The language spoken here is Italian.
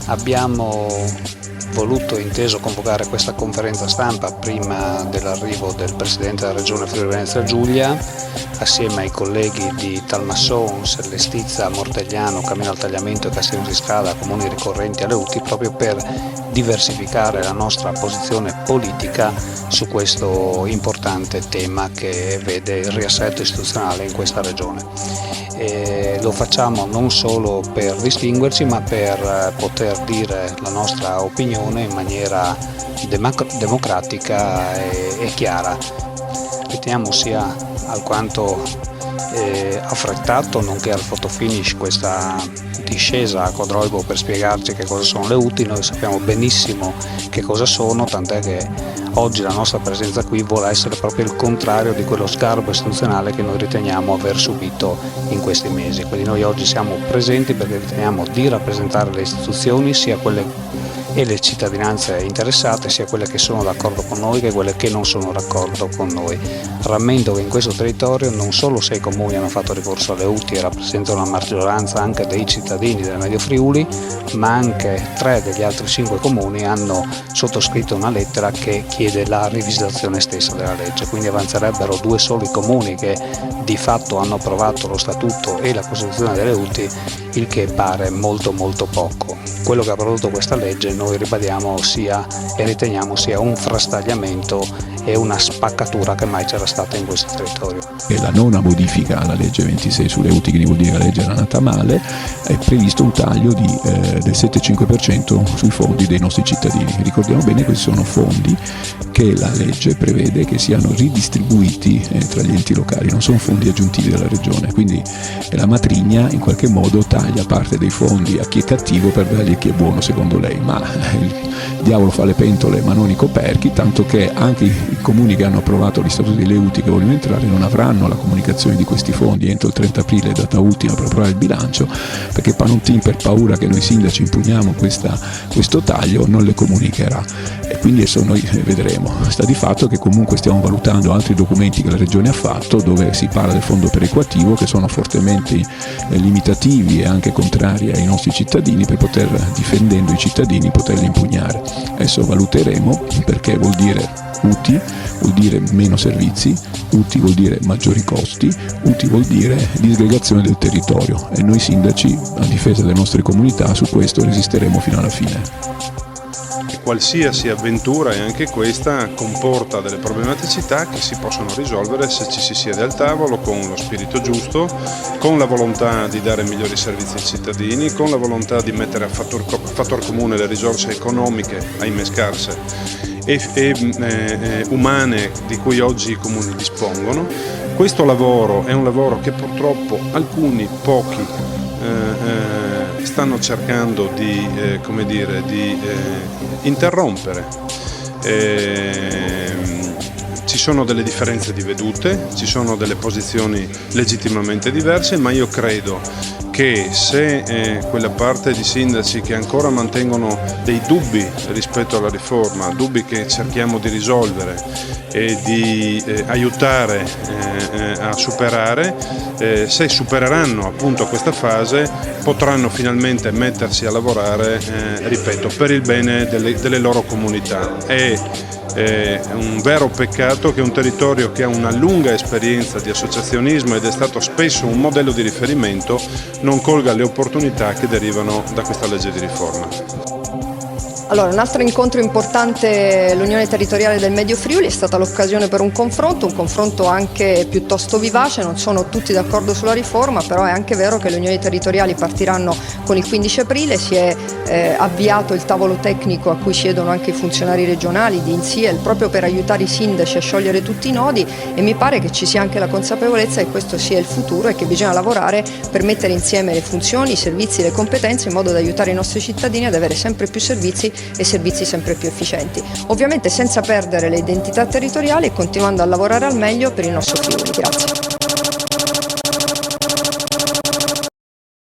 Abbiamo voluto inteso convocare questa conferenza stampa prima dell'arrivo del Presidente della Regione Friuli Venezia Giulia, assieme ai colleghi di Talmasson, Sellestizza, Mortegliano, Camino al Tagliamento e Castiglione di Scala, comuni ricorrenti alle UTI, proprio per diversificare la nostra posizione politica su questo importante tema che vede il riassetto istituzionale in questa regione. Lo facciamo non solo per distinguerci, ma per poter dire la nostra opinione in maniera democratica e chiara. Riteniamo sia alquanto affrettato, nonché al fotofinish, questa discesa a Codroibo per spiegarci che cosa sono le UTI. Noi sappiamo benissimo che cosa sono, tant'è che oggi la nostra presenza qui vuole essere proprio il contrario di quello sgarbo istituzionale che noi riteniamo aver subito in questi mesi. Quindi noi oggi siamo presenti perché riteniamo di rappresentare le istituzioni, sia quelle e le cittadinanze interessate, sia quelle che sono d'accordo con noi che quelle che non sono d'accordo con noi. Rammento che in questo territorio non solo 6 comuni hanno fatto ricorso alle UTI e rappresentano la maggioranza anche dei cittadini del Medio Friuli, ma anche 3 degli altri 5 comuni hanno sottoscritto una lettera che chiede la rivisitazione stessa della legge, quindi avanzerebbero 2 soli comuni che di fatto hanno approvato lo statuto e la costituzione delle UTI, il che pare molto poco. Quello che ha prodotto questa legge noi ribadiamo e riteniamo sia un frastagliamento e una spaccatura che mai c'era stata in questo territorio. E la nona modifica alla legge 26 sulle UTI, quindi vuol dire che la legge era nata male, è previsto un taglio del 7,5% sui fondi dei nostri cittadini. Ricordiamo bene che questi sono fondi che la legge prevede che siano ridistribuiti tra gli enti locali, non sono fondi aggiuntivi della regione, quindi la matrigna in qualche modo taglia parte dei fondi a chi è cattivo per dargli a chi è buono, secondo lei, ma il diavolo fa le pentole ma non i coperchi, tanto che anche i comuni che hanno approvato gli statuti delle UTI che vogliono entrare non avranno la comunicazione di questi fondi entro il 30 aprile, data ultima per approvare il bilancio, perché Panottin, per paura che noi sindaci impugniamo questo taglio, non le comunicherà, e quindi adesso noi vedremo. Sta di fatto che comunque stiamo valutando altri documenti che la regione ha fatto, dove si parla del fondo perequativo, che sono fortemente limitativi e anche contrari ai nostri cittadini, per poter, difendendo i cittadini, poterli impugnare. Adesso valuteremo, perché vuol dire UTI, vuol dire meno servizi, UTI vuol dire maggiori costi, UTI vuol dire disgregazione del territorio, e noi sindaci, a difesa delle nostre comunità, su questo resisteremo fino alla fine. Qualsiasi avventura, e anche questa, comporta delle problematicità che si possono risolvere se ci si siede al tavolo con lo spirito giusto, con la volontà di dare migliori servizi ai cittadini, con la volontà di mettere a fattor comune le risorse economiche, ahimè scarse, e umane di cui oggi i comuni dispongono. Questo lavoro è un lavoro che purtroppo alcuni, pochi, stanno cercando di interrompere. Ci sono delle differenze di vedute, ci sono delle posizioni legittimamente diverse, ma io credo che se quella parte di sindaci che ancora mantengono dei dubbi rispetto alla riforma, dubbi che cerchiamo di risolvere e di aiutare a superare, se supereranno appunto questa fase, potranno finalmente mettersi a lavorare, ripeto, per il bene delle loro comunità. È un vero peccato che un territorio che ha una lunga esperienza di associazionismo ed è stato spesso un modello di riferimento non colga le opportunità che derivano da questa legge di riforma. Allora, un altro incontro importante, l'Unione Territoriale del Medio Friuli, è stata l'occasione per un confronto anche piuttosto vivace. Non sono tutti d'accordo sulla riforma, però è anche vero che le unioni territoriali partiranno con il 15 aprile, si è avviato il tavolo tecnico a cui siedono anche i funzionari regionali di INSIEL, proprio per aiutare i sindaci a sciogliere tutti i nodi, e mi pare che ci sia anche la consapevolezza che questo sia il futuro e che bisogna lavorare per mettere insieme le funzioni, i servizi, le competenze, in modo da aiutare i nostri cittadini ad avere sempre più servizi e servizi sempre più efficienti, ovviamente senza perdere le identità territoriali e continuando a lavorare al meglio per il nostro Friuli. Grazie.